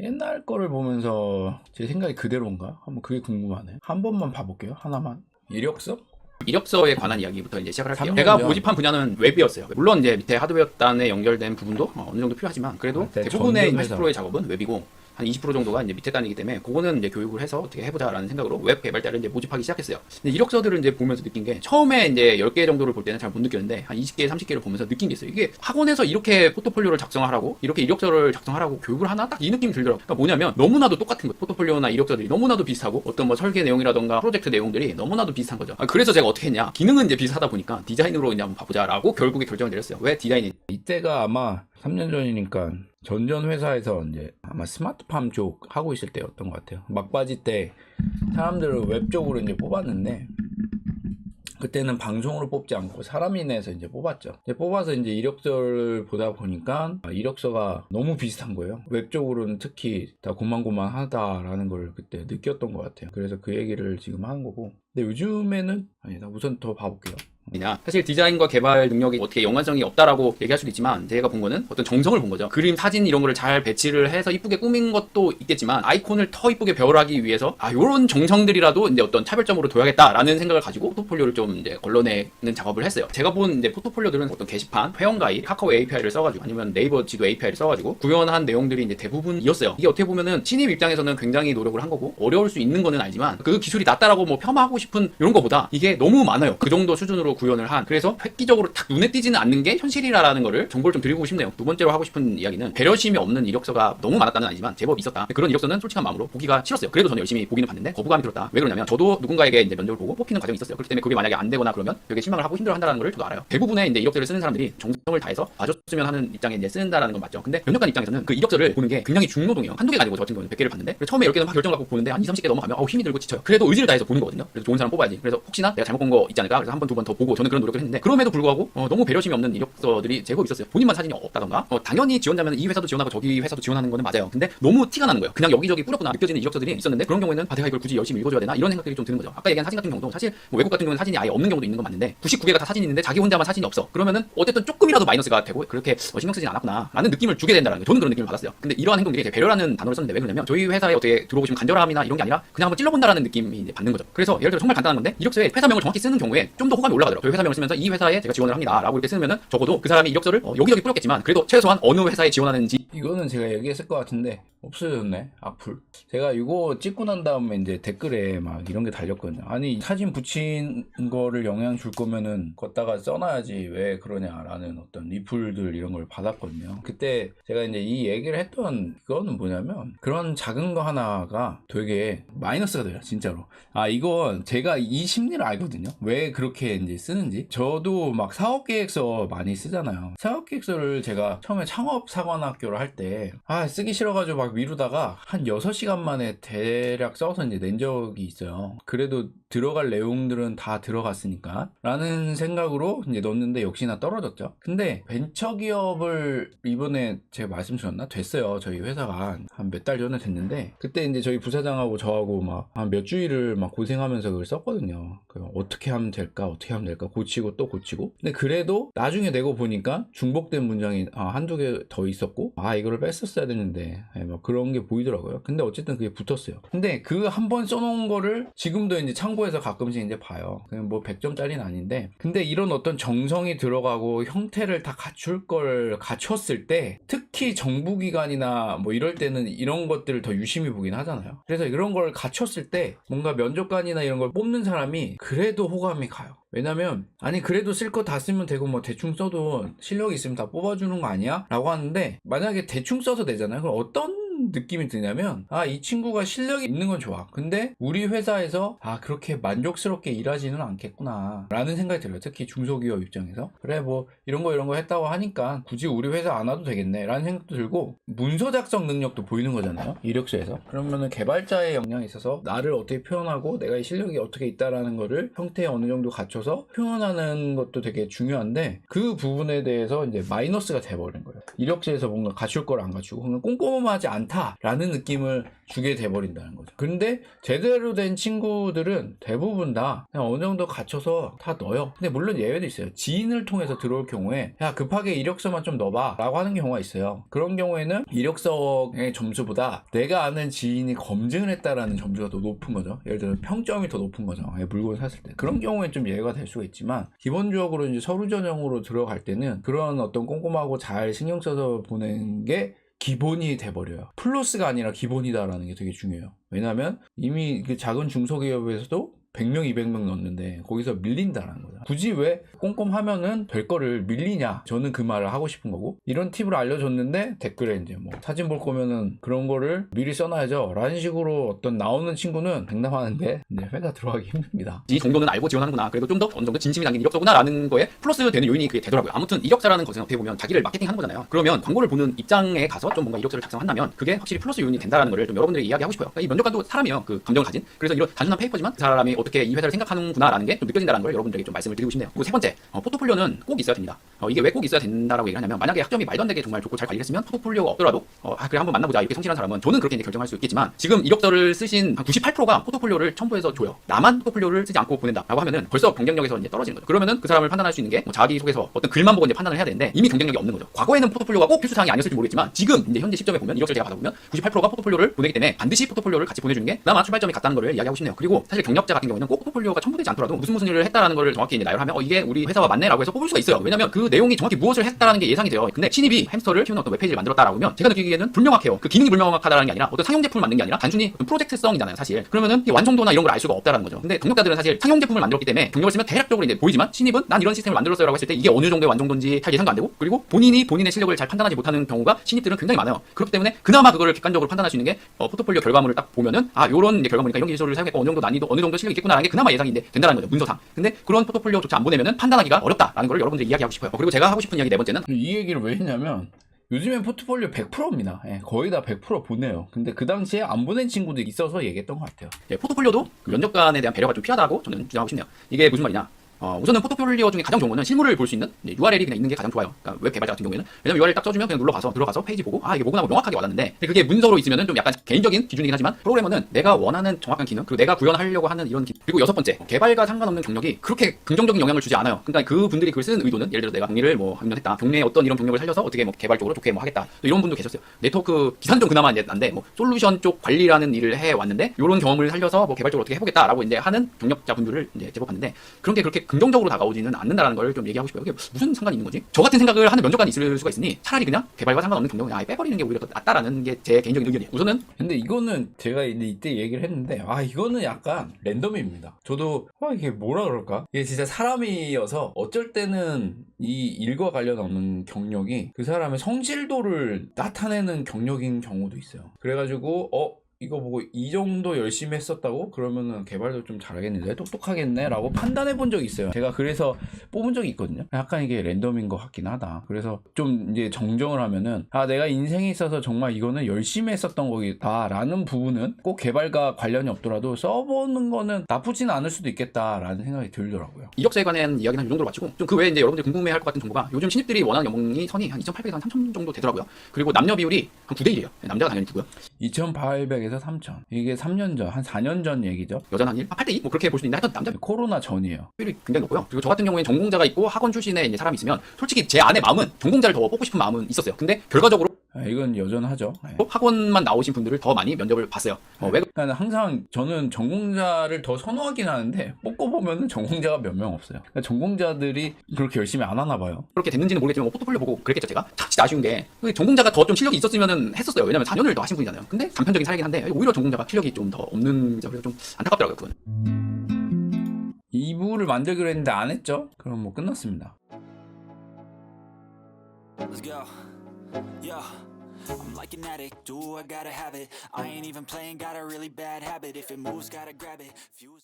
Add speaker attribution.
Speaker 1: 옛날 거를 보면서 제 생각이 그대로인가? 한번 그게 궁금하네. 한 번만 봐볼게요. 하나만. 이력서?
Speaker 2: 이력서에 관한 이야기부터 이제 시작을 할게요.
Speaker 1: 3년
Speaker 2: 제가
Speaker 1: 전.
Speaker 2: 모집한 분야는 웹이었어요. 물론 이제 밑에 하드웨어단에 연결된 부분도 어느 정도 필요하지만 그래도
Speaker 1: 네,
Speaker 2: 대부분의
Speaker 1: 전문 회사.
Speaker 2: 80%의 작업은 웹이고 한 20% 정도가 이제 밑에 단이기 때문에 그거는 이제 교육을 해서 어떻게 해보자라는 생각으로 웹 개발자를 이제 모집하기 시작했어요. 근데 이력서들을 이제 보면서 느낀 게 처음에 이제 10개 정도를 볼 때는 잘 못 느꼈는데 한 20개, 30개를 보면서 느낀 게 있어요. 이게 학원에서 이렇게 포트폴리오를 작성하라고 이렇게 이력서를 작성하라고 교육을 하나? 딱 이 느낌이 들더라고요. 그러니까 뭐냐면 너무나도 똑같은 거예요. 포트폴리오나 이력서들이 너무나도 비슷하고 어떤 뭐 설계 내용이라던가 프로젝트 내용들이 너무나도 비슷한 거죠. 그래서 제가 어떻게 했냐. 기능은 이제 비슷하다 보니까 디자인으로 이제 한번 봐보자라고 결국에 결정을 내렸어요. 왜 디자인이?
Speaker 1: 이때가 아마 3년 전이니까 전전 회사에서 이제 아마 스마트팜 쪽 하고 있을 때였던 것 같아요. 막바지 때 사람들을 웹 쪽으로 이제 뽑았는데 그때는 방송으로 뽑지 않고 사람이 내서 이제 뽑았죠. 이제 뽑아서 이제 이력서를 보다 보니까 이력서가 너무 비슷한 거예요. 웹 쪽으로는 특히 다 고만고만하다라는 걸 그때 느꼈던 것 같아요. 그래서 그 얘기를 지금 하는 거고. 근데 요즘에는 아니다. 우선 더 봐볼게요.
Speaker 2: 사실 디자인과 개발 능력이 어떻게 연관성이 없다라고 얘기할 수도 있지만 제가 본 거는 어떤 정성을 본 거죠. 그림, 사진 이런 거를 잘 배치를 해서 이쁘게 꾸민 것도 있겠지만 아이콘을 더 이쁘게 배열하기 위해서 요런 정성들이라도 이제 어떤 차별점으로 둬야겠다라는 생각을 가지고 포트폴리오를 좀 이제 걸러내는 작업을 했어요. 제가 본 이제 포트폴리오들은 어떤 게시판, 회원 가입, 카카오 API를 써가지고 아니면 네이버 지도 API를 써가지고 구현한 내용들이 이제 대부분이었어요. 이게 어떻게 보면은 신입 입장에서는 굉장히 노력을 한 거고 어려울 수 있는 거는 알지만 그 기술이 낫다라고 뭐 폄하하고 싶은 이런 거보다 이게 너무 많아요. 그 정도 수준으로 구현을 한. 그래서 획기적으로 딱 눈에 띄지는 않는 게 현실이라는 거를 정보를 좀 드리고 싶네요. 두 번째로 하고 싶은 이야기는 배려심이 없는 이력서가 너무 많았다는 아니지만 제법 있었다. 그런 이력서는 솔직한 마음으로 보기가 싫었어요. 그래도 저는 열심히 보기는 봤는데 거부감이 들었다. 왜 그러냐면 저도 누군가에게 이제 면접을 보고 뽑히는 과정이 있었어요. 그렇기 때문에 그게 만약에 안 되거나 그러면 되게 실망을 하고 힘들어한다는 걸 저도 알아요. 대부분의 이제 이력서를 쓰는 사람들이 정성을 다해서 봐줬으면 하는 입장에 이제 쓴다라는 건 맞죠. 근데 면접관 입장에서는 그 이력서를 보는 게 굉장히 중노동이에요. 한두 개가 아니고 저 같은 경우는 100개를 봤는데 처음에 10개는 막 결정 갖고 보는데 한 2, 30개 넘어가면 힘이 들고 지쳐요. 그래도 의지를 다해서 보는 거거든요. 그래서 좋은 사람 뽑아야지. 그래서 혹시나 내가 잘못 본 거 있지 않을까? 그래서 한 번, 두 번 더 보고 저는 그런 노력을 했는데 그럼에도 불구하고 너무 배려심이 없는 이력서들이 제법 있었어요. 본인만 사진이 없다던가 당연히 지원자면 이 회사도 지원하고 저기 회사도 지원하는 거는 맞아요. 근데 너무 티가 나는 거예요. 그냥 여기저기 뿌렸구나 느껴지는 이력서들이 있었는데 그런 경우에는 내가 이걸 굳이 열심히 읽어줘야 되나? 이런 생각들이 좀 드는 거죠. 아까 얘기한 사진 같은 경우도 사실 뭐 외국 같은 경우는 사진이 아예 없는 경우도 있는 건 맞는데 99개가 다 사진이 있는데 자기 혼자만 사진이 없어. 그러면은 어쨌든 조금이라도 마이너스가 되고 그렇게 신경 쓰진 않았구나 라는 느낌을 주게 된다는 거예요. 저는 그런 느낌을 받았어요. 근데 이러한 행동들이 제가 배려라는 단어를 썼는데 왜 그러냐면 저희 회사에 어떻게 들어오시면 간절함이나 이런 게 아니라 그냥 한번 찔러본다라는 느낌이 이제 받는 거죠. 그래서 예를 들어 정말 간단한 건데 이력서에 회사명을 정확히 쓰는 경우에 좀 더 호감이 올라가더라고요. 저희 회사명을 쓰면서 이 회사에 제가 지원을 합니다 라고 이렇게 쓰면은 적어도 그 사람이 이력서를 여기저기 뿌렸겠지만 그래도 최소한 어느 회사에 지원하는지.
Speaker 1: 이거는 제가 얘기했을 것 같은데 없어졌네. 악플. 제가 이거 찍고 난 다음에 이제 댓글에 막 이런 게 달렸거든요. 아니 사진 붙인 거를 영향 줄 거면은 걷다가 써놔야지 왜 그러냐라는 어떤 리플들 이런 걸 받았거든요. 그때 제가 이제 이 얘기를 했던 그거는 뭐냐면 그런 작은 거 하나가 되게 마이너스가 돼요. 진짜로. 이건 제가 이 심리를 알거든요. 왜 그렇게 이제 쓰는지. 저도 막 사업계획서 많이 쓰잖아요. 사업계획서를 제가 처음에 창업사관학교를 할 때 쓰기 싫어가지고 막 미루다가 한 6시간 만에 대략 써서 이제 낸 적이 있어요. 그래도 들어갈 내용들은 다 들어갔으니까 라는 생각으로 이제 넣었는데 역시나 떨어졌죠. 근데 벤처기업을 이번에 제가 말씀드렸나? 됐어요. 저희 회사가 한 몇 달 전에 됐는데 그때 이제 저희 부사장하고 저하고 막 한 몇 주일을 막 고생하면서 그걸 썼거든요. 어떻게 하면 될까 고치고 또 고치고. 근데 그래도 나중에 내고 보니까 중복된 문장이 한두 개 더 있었고 이거를 뺐었어야 되는데 막 그런 게 보이더라고요. 근데 어쨌든 그게 붙었어요. 근데 그 한 번 써놓은 거를 지금도 이제 참고해서 가끔씩 이제 봐요. 그냥 뭐 100점짜리는 아닌데 근데 이런 어떤 정성이 들어가고 형태를 다 갖출 걸 갖췄을 때 특히 정부기관이나 뭐 이럴 때는 이런 것들을 더 유심히 보긴 하잖아요. 그래서 이런 걸 갖췄을 때 뭔가 면접관이나 이런 걸 뽑는 사람이 그래도 호감이 가요. 왜냐면 그래도 쓸 거 다 쓰면 되고 뭐 대충 써도 실력이 있으면 다 뽑아주는 거 아니야? 라고 하는데 만약에 대충 써서 되잖아요. 그럼 어떤 느낌이 드냐면 이 친구가 실력이 있는 건 좋아. 근데 우리 회사에서 그렇게 만족스럽게 일하지는 않겠구나 라는 생각이 들어요. 특히 중소기업 입장에서 그래 뭐 이런 거 했다고 하니까 굳이 우리 회사 안 와도 되겠네 라는 생각도 들고 문서 작성 능력도 보이는 거잖아요. 이력서에서. 그러면은 개발자의 역량이 있어서 나를 어떻게 표현하고 내가 이 실력이 어떻게 있다라는 거를 형태에 어느 정도 갖춰서 표현하는 것도 되게 중요한데 그 부분에 대해서 이제 마이너스가 돼버린 거예요. 이력서에서 뭔가 갖출 걸 안 갖추고 그냥 꼼꼼하지 않다라는 느낌을 주게 돼버린다는 거죠. 근데 제대로 된 친구들은 대부분 다 그냥 어느 정도 갖춰서 다 넣어요. 근데 물론 예외도 있어요. 지인을 통해서 들어올 경우에 야 급하게 이력서만 좀 넣어봐 라고 하는 경우가 있어요. 그런 경우에는 이력서의 점수보다 내가 아는 지인이 검증을 했다라는 점수가 더 높은 거죠. 예를 들어 평점이 더 높은 거죠. 물건을 샀을 때. 그런 경우에 좀 예외가 될 수가 있지만 기본적으로 이제 서류 전형으로 들어갈 때는 그런 어떤 꼼꼼하고 잘 신경 써서 보내는 게 기본이 돼버려요. 플러스가 아니라 기본이다라는 게 되게 중요해요. 왜냐하면 이미 그 작은 중소기업에서도 100명, 200명 넣었는데 거기서 밀린다라는 거죠. 굳이 왜 꼼꼼하면은 될 거를 밀리냐? 저는 그 말을 하고 싶은 거고 이런 팁을 알려줬는데 댓글에 이제 뭐 사진 볼 거면은 그런 거를 미리 써놔야죠 라는 식으로 어떤 나오는 친구는 장담하는데 회사 들어가기 힘듭니다.
Speaker 2: 이 정도는 알고 지원하는구나. 그래도 좀 더 어느 정도 진심이 담긴 이력서구나라는 거에 플러스 되는 요인이 그게 되더라고요. 아무튼 이력서라는 것은 어떻게 보면 자기를 마케팅하는 거잖아요. 그러면 광고를 보는 입장에 가서 좀 뭔가 이력서를 작성한다면 그게 확실히 플러스 요인이 된다라는 거를 좀 여러분들에게 이야기하고 싶어요. 그러니까 이 면접관도 사람이에요. 그 감정을 가진. 그래서 이런 단순한 페이퍼지만 그 사람이 어떻게 이 회사를 생각하는구나라는 게 좀 느껴진다는 걸 여러분들에게 좀 말씀을 드리고 싶네요. 그리고 세 번째, 포트폴리오는 꼭 있어야 됩니다. 이게 왜 꼭 있어야 된다라고 얘기를 하냐면 만약에 학점이 말도 안 되게 정말 좋고 잘 관리를 했으면 포트폴리오가 없더라도 그래 한번 만나보자 이렇게 성실한 사람은 저는 그렇게 이제 결정할 수 있겠지만 지금 이력서를 쓰신 한 98%가 포트폴리오를 첨부해서 줘요. 나만 포트폴리오를 쓰지 않고 보낸다라고 하면은 벌써 경쟁력에서 이제 떨어지는 거죠. 그러면은 그 사람을 판단할 수 있는 게 뭐 자기소개서 어떤 글만 보고 이제 판단을 해야 되는데 이미 경쟁력이 없는 거죠. 과거에는 포트폴리오가 꼭 필수사항이 아니었을지 모르겠지만 지금 이제 현재 시점에 보면 이력서를 제가 받아보면 98%가 포트폴리오를 보내기 때문에 반드시 포트폴리오를 같이 보내주는 게 그나마 출발점이 같다는 거를 이야기하고 싶네요. 그리고 사실 경력자 같은 경우에는 꼭 포트폴리오가 첨부되지 않더라도 무슨 일을 했다라는 걸 정확히 이제 나열하면 이게 우리 회사와 맞네라고 해서 뽑을 수가 있어요. 왜냐면 그 내용이 정확히 무엇을 했다라는 게 예상이 돼요. 근데 신입이 햄스터를 키우는 어떤 웹페이지를 만들었다라고 하면 제가 느끼기에는 불명확해요. 그 기능이 불명확하다라는 게 아니라 어떤 상용 제품을 만든 게 아니라 단순히 프로젝트성이잖아요, 사실. 그러면은 이 완성도나 이런 걸 알 수가 없다라는 거죠. 근데 경력자들은 사실 상용 제품을 만들었기 때문에 경력을 쓰면 대략적으로 이제 보이지만 신입은 난 이런 시스템을 만들었어요라고 했을 때 이게 어느 정도의 완성도인지 잘 예상도 안 되고 그리고 본인이 본인의 실력을 잘 판단하지 못하는 경우가 신입들은 굉장히 많아요. 그렇기 때문에 그나마 그거를 객관적으로 판단할 수 있는 게 포트폴리오 결과물을 딱 보면은 요런 이제 결과물이니까 이런 기술을 사용했고 어느 정도 난이도 어느 정도 실력이 있겠구나라는 게 그나마 예상이 된다는 거죠, 문서상. 근데 그런 포트폴리오조차 안 보내면은 판단하기가 어렵다라는 걸 여러분들이 이야기하고 싶어요. 그리고 제가 하고 싶은 이야기 네 번째는
Speaker 1: 이 얘기를 왜 했냐면 요즘엔 포트폴리오 100%입니다. 거의 다 100% 보내요. 근데 그 당시에 안 보낸 친구도 있어서 얘기했던 것 같아요.
Speaker 2: 포트폴리오도 그 면접관에 대한 배려가 좀 필요하다고 저는 주장하고 싶네요. 이게 무슨 말이냐? 우선은 포트폴리오 중에 가장 좋은 거는 실물을 볼 수 있는 URL이 그냥 있는 게 가장 좋아요. 그러니까 웹 개발자 같은 경우에는 왜냐면 URL 딱 써주면 그냥 들어가서 페이지 보고 이게 뭐구나 하고 명확하게 와닿는데 그게 문서로 있으면은 좀 약간 개인적인 기준이긴 하지만 프로그래머는 내가 원하는 정확한 기능 그리고 내가 구현하려고 하는 이런 기능 그리고 여섯 번째 개발과 상관없는 경력이 그렇게 긍정적인 영향을 주지 않아요. 그러니까 그 분들이 그걸 쓰는 의도는 예를 들어 내가 경리를 뭐 학년했다 경리의 어떤 이런 경력을 살려서 어떻게 뭐 개발적으로 좋게 뭐 하겠다 또 이런 분도 계셨어요. 네트워크 기산 좀 그나마 이제 난데 뭐 솔루션 쪽 관리라는 일을 해 왔는데 이런 경험을 살려서 뭐 개발적으로 어떻게 해보겠다라고 이제 하는 경력자 분들을 이제 제법 봤는데 그런 게 그렇게 긍정적으로 다가오지는 않는다라는 걸 좀 얘기하고 싶어요. 이게 무슨 상관이 있는 거지? 저 같은 생각을 하는 면접관이 있을 수가 있으니 차라리 그냥 개발과 상관없는 경력은 아예 빼버리는 게 오히려 더 낫다라는 게 제 개인적인 의견이에요. 우선은
Speaker 1: 근데 이거는 제가 이때 얘기를 했는데 이거는 약간 랜덤입니다. 저도 이게 뭐라 그럴까? 이게 진짜 사람이어서 어쩔 때는 이 일과 관련 없는 경력이 그 사람의 성실도를 나타내는 경력인 경우도 있어요. 그래가지고 이거 보고 이 정도 열심히 했었다고? 그러면은 개발도 좀 잘하겠는데? 똑똑하겠네? 라고 판단해 본 적이 있어요. 제가 그래서 뽑은 적이 있거든요. 약간 이게 랜덤인 것 같긴 하다. 그래서 좀 이제 정정을 하면은 내가 인생에 있어서 정말 이거는 열심히 했었던 거다 라는 부분은 꼭 개발과 관련이 없더라도 써보는 거는 나쁘진 않을 수도 있겠다라는 생각이 들더라고요.
Speaker 2: 이력서에 관한 이야기는 이 정도로 마치고 좀 그 외에 이제 여러분들이 궁금해할 것 같은 정보가 요즘 신입들이 원하는 연봉이 선이 한 2,800에서 한 3,000 정도 되더라고요. 그리고 남녀 비율이 한 9대1이에요. 남자가 당연히 두고요.
Speaker 1: 2,800에서 3,000. 이게 3년 전, 한 4년 전 얘기죠.
Speaker 2: 여자는 한 1, 8대2? 뭐 그렇게 볼 수도 있는데 하여튼 남자
Speaker 1: 코로나 전이에요.
Speaker 2: 비율이 굉장히 높고요. 그리고 저 같은 경우에는 전공자가 있고 학원 출신의 이제 사람이 있으면 솔직히 제 안의 마음은 전공자를 더 뽑고 싶은 마음은 있었어요. 근데 결과적으로
Speaker 1: 이건 여전하죠.
Speaker 2: 학원만 나오신 분들을 더 많이 면접을 봤어요. 왜?
Speaker 1: 그러니까 항상 저는 전공자를 더 선호하긴 하는데 뽑고 보면은 전공자가 몇 명 없어요. 그러니까 전공자들이 그렇게 열심히 안 하나 봐요.
Speaker 2: 그렇게 됐는지는 모르겠지만 뭐 포트폴리오 보고 그랬겠죠 제가. 진짜 아쉬운 게 전공자가 더 좀 실력이 있었으면은 했었어요. 왜냐면 4년을 더 하신 분이잖아요. 근데 단편적인 사례긴 한데 오히려 전공자가 실력이 좀 더 없는 그래서 좀 안타깝더라고요 그건.
Speaker 1: 2부를 만들기로 했는데 안 했죠? 그럼 뭐 끝났습니다.
Speaker 3: Let's go. Yeah. I'm like an addict, do I gotta have it. I ain't even playing, got a really bad habit. If it moves, gotta grab it. Fuse